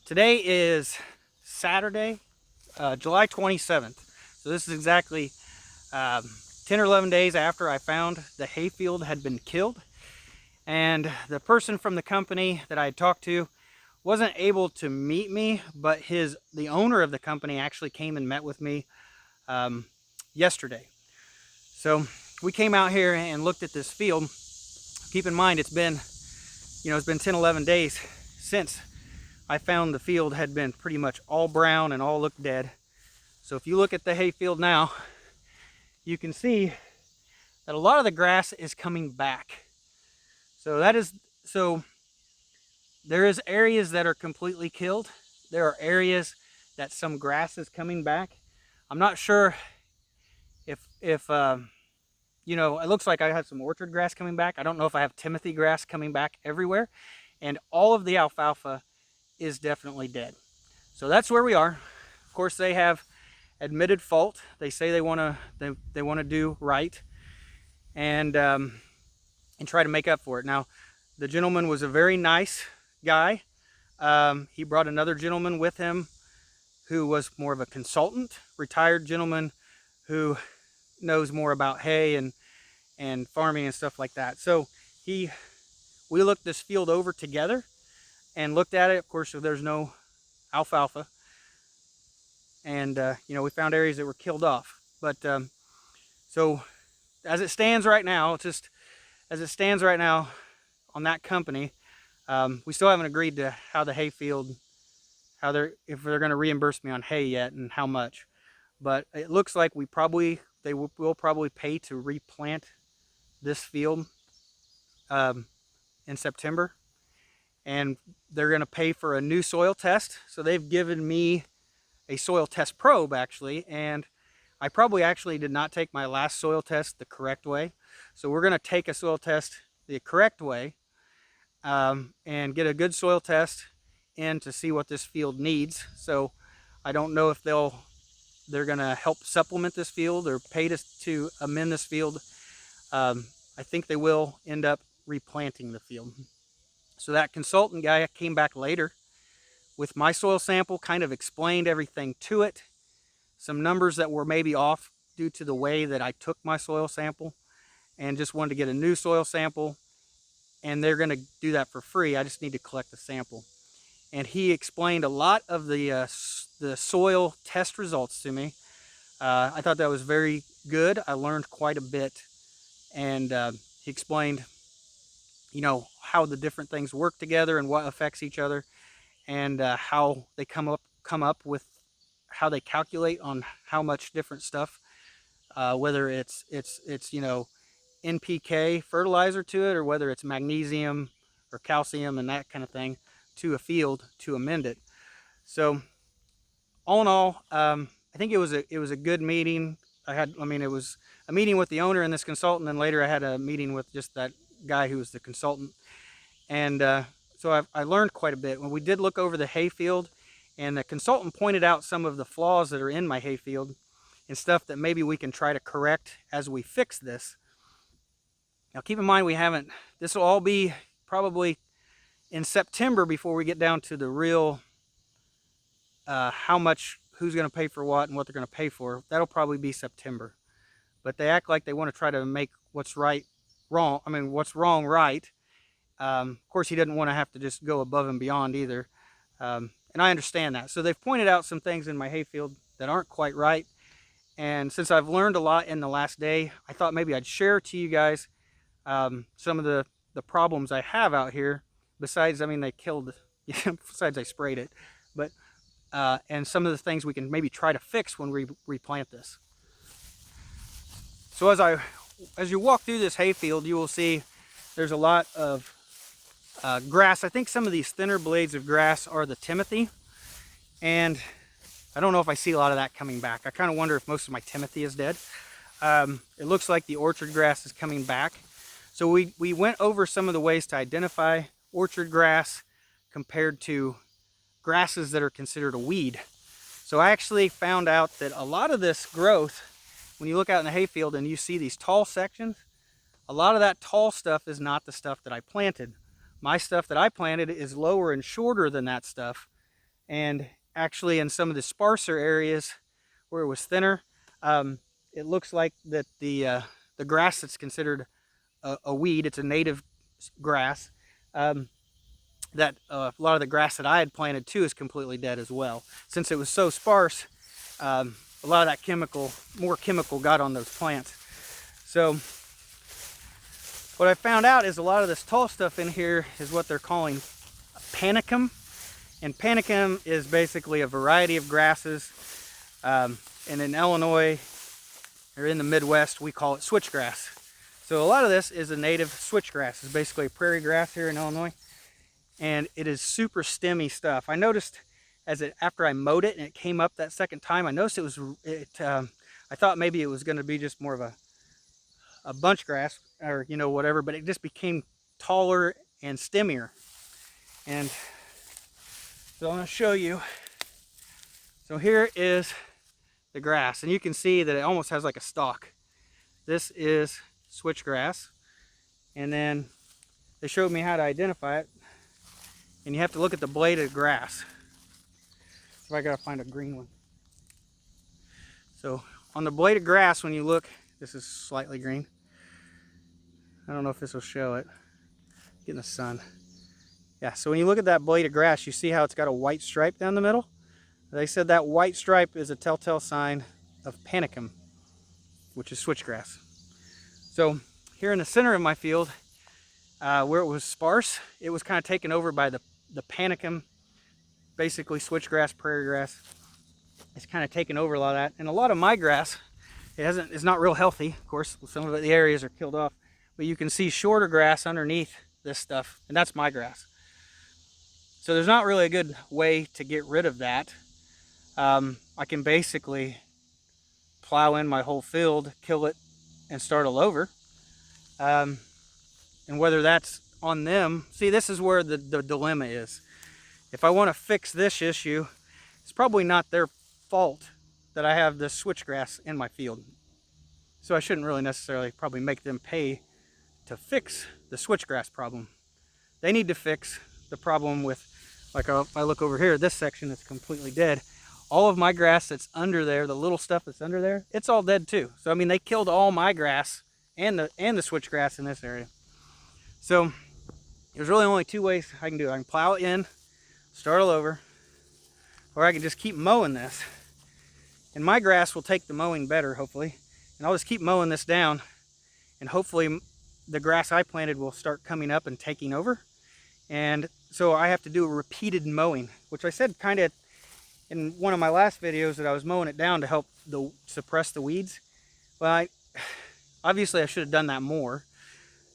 Today is Saturday, July 27th. So this is exactly 10 or 11 days after I found the hayfield had been killed. And the person from the company that I had talked to wasn't able to meet me, but the owner of the company actually came and met with me yesterday. So we came out here and looked at this field. Keep in mind it's been 10, 11 days since I found the field had been pretty much all brown and all looked dead. So if you look at the hayfield now, you can see that a lot of the grass is coming back. So there is areas that are completely killed. There are areas that some grass is coming back. I'm not sure if it looks like I have some orchard grass coming back. I don't know if I have Timothy grass coming back everywhere. And all of the alfalfa is definitely dead. So that's where we are. Of course, they have admitted fault. They say they want to do right and try to make up for it. Now, the gentleman was a very nice guy. He brought another gentleman with him who was more of a consultant, retired gentleman who knows more about hay and farming and stuff like that. So we looked this field over together and looked at it. Of course, so there's no alfalfa, and we found areas that were killed off. But so as it stands right now, on that company, we still haven't agreed to how the hayfield, if they're going to reimburse me on hay yet and how much. But it looks like they will probably pay to replant this field in September. And they're going to pay for a new soil test. So they've given me a soil test probe, actually, and I probably actually did not take my last soil test the correct way. So we're going to take a soil test the correct way and get a good soil test in to see what this field needs. So I don't know if they're going to help supplement this field or pay to amend this field. I think they will end up replanting the field. So that consultant guy came back later with my soil sample, kind of explained everything to it. Some numbers that were maybe off due to the way that I took my soil sample, and just wanted to get a new soil sample, and they're going to do that for free. I just need to collect the sample. And he explained a lot of the soil test results to me. I thought that was very good. I learned quite a bit, and he explained how the different things work together and what affects each other, and how they come up with how they calculate on how much different stuff, whether it's NPK fertilizer to it, or whether it's magnesium or calcium and that kind of thing to a field to amend it. So all in all, I think it was a good meeting. It was a meeting with the owner and this consultant, and later I had a meeting with just that guy who was the consultant. And so I learned quite a bit. When we did look over the hayfield, and the consultant pointed out some of the flaws that are in my hayfield and stuff that maybe we can try to correct as we fix this. Now keep in mind, this will all be probably in September before we get down to the real how much, who's going to pay for what and what they're going to pay for. That'll probably be September. But they act like they want to try to make what's right wrong. What's wrong right. Of course, he didn't want to have to just go above and beyond either. And I understand that. So they've pointed out some things in my hayfield that aren't quite right. And since I've learned a lot in the last day, I thought maybe I'd share to you guys some of the problems I have out here. Besides, they killed, besides I sprayed it. But, and some of the things we can maybe try to fix when we replant this. So as you walk through this hayfield, you will see there's a lot of grass. I think some of these thinner blades of grass are the Timothy, and I don't know if I see a lot of that coming back. I kind of wonder if most of my Timothy is dead. It looks like the orchard grass is coming back. So we went over some of the ways to identify orchard grass compared to grasses that are considered a weed. So I actually found out that a lot of this growth, when you look out in the hayfield and you see these tall sections, a lot of that tall stuff is not the stuff that I planted. My stuff that I planted is lower and shorter than that stuff. And actually in some of the sparser areas where it was thinner, it looks like that the grass that's considered a weed, it's a native grass, that a lot of the grass that I had planted too is completely dead as well. Since it was so sparse, a lot of that more chemical got on those plants. So what I found out is a lot of this tall stuff in here is what they're calling panicum. And panicum is basically a variety of grasses. And in Illinois, or in the Midwest, we call it switchgrass. So a lot of this is a native switchgrass. It's basically a prairie grass here in Illinois. And it is super stemmy stuff. I noticed after I mowed it and it came up that second time, I noticed I thought maybe it was going to be just more of a bunch grass or whatever, but it just became taller and stemmier. And so I'm going to show you. So here is the grass, and you can see that it almost has like a stalk. This is switchgrass, and then they showed me how to identify it, and you have to look at the blade of grass. So I gotta find a green one. So on the blade of grass, when you look, this is slightly green. I don't know if this will show it. Get in the sun. Yeah, so when you look at that blade of grass, you see how it's got a white stripe down the middle? They said that white stripe is a telltale sign of panicum, which is switchgrass. So here in the center of my field, where it was sparse, it was kind of taken over by the panicum, basically switchgrass, prairie grass. It's kind of taken over a lot of that. And a lot of my grass, it's not real healthy. Of course, some of the areas are killed off. But you can see shorter grass underneath this stuff, and that's my grass. So there's not really a good way to get rid of that. I can basically plow in my whole field, kill it, and start all over. And whether that's on them, see, this is where the dilemma is. If I want to fix this issue, it's probably not their fault that I have this switchgrass in my field. So I shouldn't really necessarily probably make them pay to fix the switchgrass problem. They need to fix the problem with, like if I look over here, this section is completely dead. All of my grass that's under there, the little stuff that's under there, it's all dead too. So I mean, they killed all my grass and the switchgrass in this area. So there's really only two ways I can do it. I can plow it in, start all over, or I can just keep mowing this. And my grass will take the mowing better, hopefully. And I'll just keep mowing this down, and hopefully the grass I planted will start coming up and taking over. And so I have to do a repeated mowing, which I said kind of in one of my last videos that I was mowing it down to help suppress the weeds. Well, obviously I should have done that more.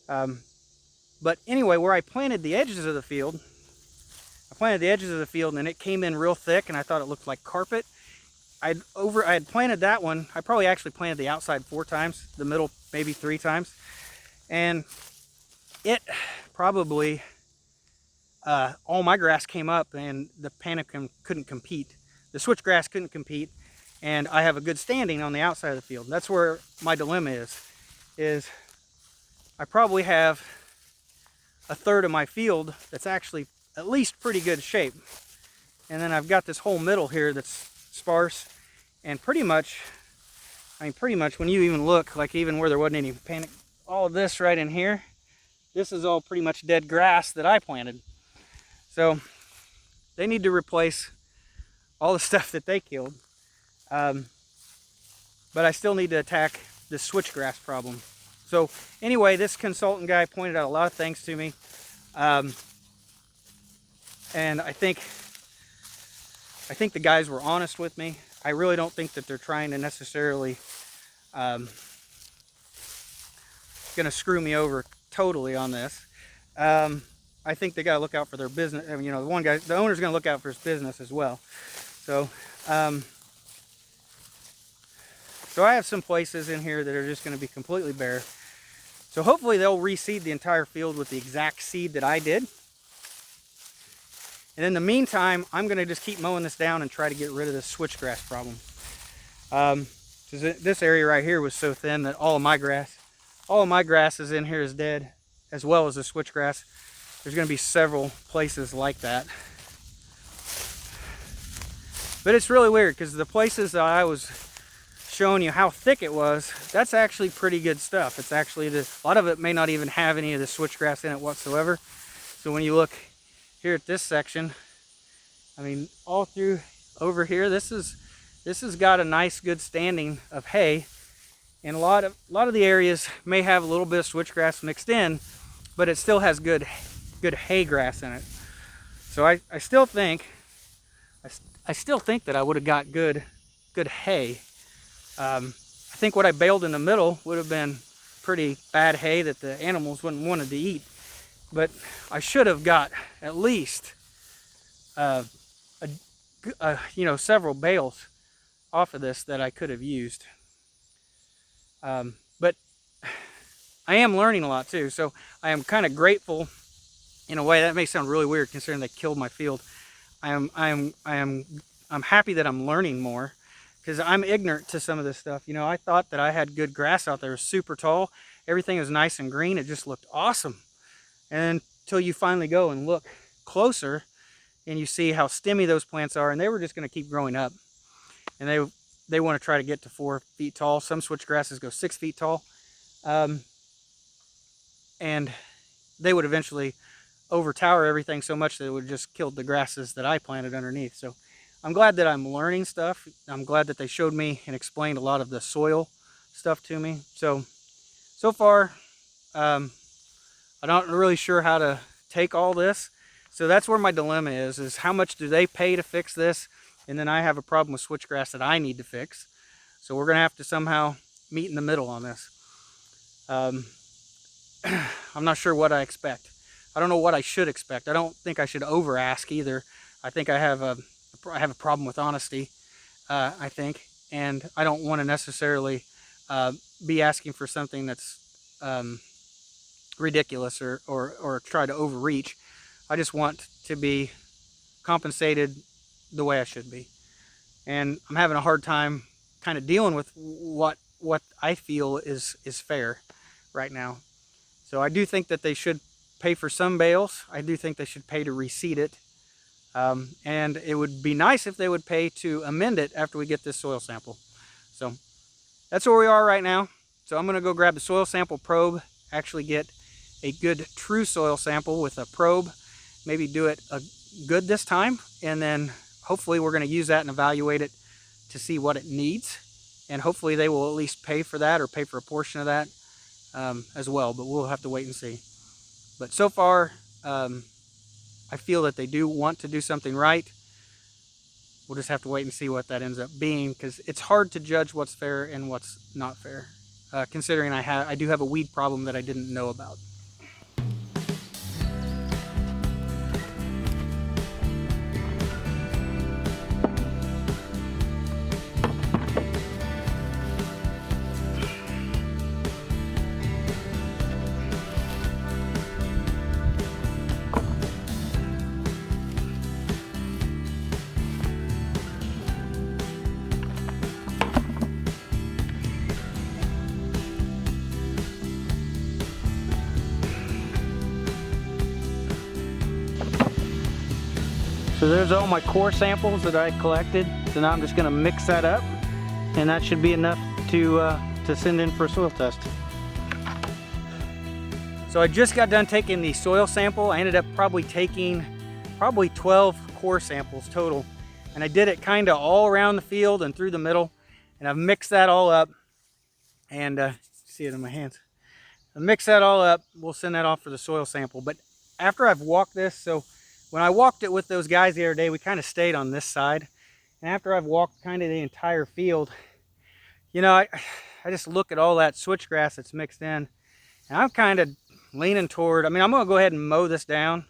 But anyway, where I planted the edges of the field, and it came in real thick, and I thought it looked like carpet. I had planted that one. I probably actually planted the outside 4 times, the middle maybe 3 times. And it probably, all my grass came up, and the panicum couldn't compete. The switchgrass couldn't compete, and I have a good standing on the outside of the field. That's where my dilemma is I probably have a third of my field that's actually at least pretty good shape. And then I've got this whole middle here that's sparse, and pretty much when you even look, like even where there wasn't any panic, all of this right in here, this is all pretty much dead grass that I planted. So they need to replace all the stuff that they killed. But I still need to attack this switchgrass problem. So anyway, this consultant guy pointed out a lot of things to me. And I think the guys were honest with me. I really don't think that they're trying to necessarily gonna screw me over totally on this. I think they gotta look out for their business. I mean, you know, the owner's gonna look out for his business as well. So, so I have some places in here that are just gonna be completely bare. So hopefully they'll reseed the entire field with the exact seed that I did. And in the meantime, I'm gonna just keep mowing this down and try to get rid of this switchgrass problem. This area right here was so thin that all of my grass is in here is dead, as well as the switchgrass. There's gonna be several places like that. But it's really weird because the places that I was showing you how thick it was, that's actually pretty good stuff. It's actually, a lot of it may not even have any of the switchgrass in it whatsoever. So when you look here at this section, I mean, all through over here, this has got a nice good standing of hay. And a lot of the areas may have a little bit of switchgrass mixed in, but it still has good hay grass in it. So I still think that I would have got good hay. I think what I baled in the middle would have been pretty bad hay that the animals wouldn't wanted to eat. But I should have got at least you know, several bales off of this that I could have used. But I am learning a lot too, so I am kind of grateful in a way. That may sound really weird considering they killed my field. I'm happy that I'm learning more, because I'm ignorant to some of this stuff. You know, I thought that I had good grass out there. It was super tall. Everything was nice and green. It just looked awesome. And until you finally go and look closer and you see how stemmy those plants are, and they were just going to keep growing up. And they want to try to get to 4 feet tall. Some switchgrasses go 6 feet tall. And they would eventually overtower everything so much that it would just kill the grasses that I planted underneath. So I'm glad that I'm learning stuff. I'm glad that they showed me and explained a lot of the soil stuff to me. So far, I'm not really sure how to take all this. So that's where my dilemma is how much do they pay to fix this? And then I have a problem with switchgrass that I need to fix. So we're going to have to somehow meet in the middle on this. I'm not sure what I expect. I don't know what I should expect. I don't think I should over ask either. I think I have a problem with honesty, I think. And I don't want to necessarily be asking for something that's ridiculous or try to overreach. I just want to be compensated the way I should be. And I'm having a hard time kind of dealing with what I feel is fair right now. So I do think that they should pay for some bales. I do think they should pay to reseed it. And it would be nice if they would pay to amend it after we get this soil sample. So that's where we are right now. So I'm going to go grab the soil sample probe, actually get a good true soil sample with a probe, maybe do it good this time, and then hopefully we're going to use that and evaluate it to see what it needs. And hopefully they will at least pay for that or pay for a portion of that as well, but we'll have to wait and see. But so far, I feel that they do want to do something right. We'll just have to wait and see what that ends up being, because it's hard to judge what's fair and what's not fair, considering I do have a weed problem that I didn't know about. So there's all my core samples that I collected. So now I'm just going to mix that up, and that should be enough to send in for a soil test. So I just got done taking the soil sample. I ended up taking 12 core samples total, and I did it kind of all around the field and through the middle, and I've mixed that all up, and see it in my hands. I mix that all up. We'll send that off for the soil sample. But after I've walked this, so when I walked it with those guys the other day, we kind of stayed on this side. And after I've walked kind of the entire field, you know, I just look at all that switchgrass that's mixed in, and I'm kind of leaning toward, I'm going to go ahead and mow this down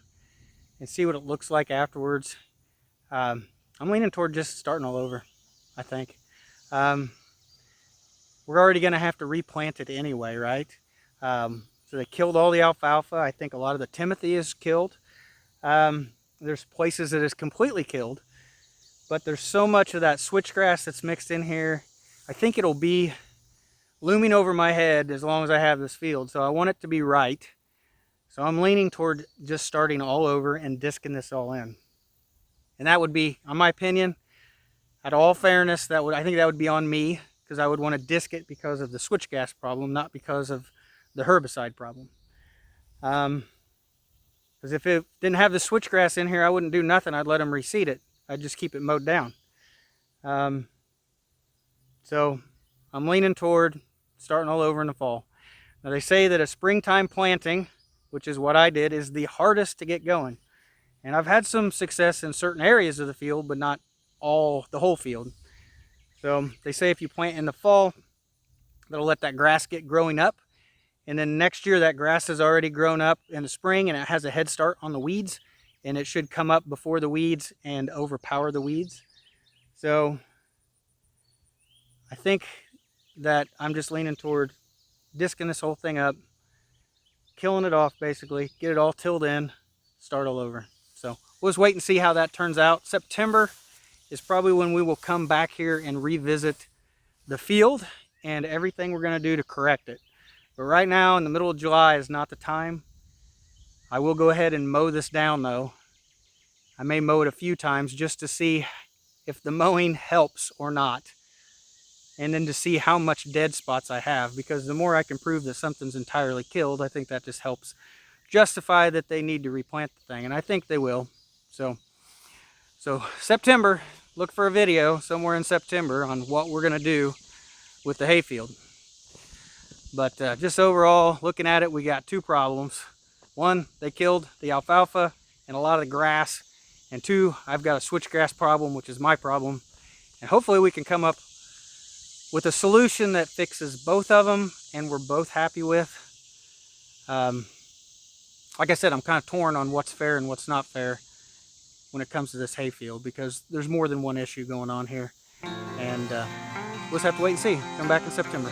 and see what it looks like afterwards. I'm leaning toward just starting all over, I think. We're already going to have to replant it anyway, right? So they killed all the alfalfa. I think a lot of the timothy is killed. There's places that is completely killed, but there's so much of that switchgrass that's mixed in here. I think it'll be looming over my head as long as I have this field. So I want it to be right. So I'm leaning toward just starting all over and disking this all in. And that would be, in my opinion, Out of all fairness, I think that would be on me, because I would want to disc it because of the switchgrass problem, not because of the herbicide problem. Because if it didn't have the switchgrass in here, I wouldn't do nothing. I'd let them reseed it. I'd just keep it mowed down. So I'm leaning toward starting all over in the fall. Now they say that a springtime planting, which is what I did, is the hardest to get going. And I've had some success in certain areas of the field, but not the whole field. So they say if you plant in the fall, that'll let that grass get growing up. And then next year that grass has already grown up in the spring and it has a head start on the weeds, and it should come up before the weeds and overpower the weeds. So I think that I'm just leaning toward discing this whole thing up, killing it off basically, get it all tilled in, start all over. So we'll just wait and see how that turns out. September is probably when we will come back here and revisit the field and everything we're going to do to correct it. But right now, in the middle of July, is not the time. I will go ahead and mow this down though. I may mow it a few times just to see if the mowing helps or not, and then to see how much dead spots I have, because the more I can prove that something's entirely killed, I think that just helps justify that they need to replant the thing, and I think they will. So September, look for a video somewhere in September on what we're going to do with the hayfield. But just overall, looking at it, we got two problems. One, they killed the alfalfa and a lot of the grass. And two, I've got a switchgrass problem, which is my problem. And hopefully we can come up with a solution that fixes both of them and we're both happy with. Like I said, I'm kind of torn on what's fair and what's not fair when it comes to this hayfield, because there's more than one issue going on here. And we'll just have to wait and see. Come back in September.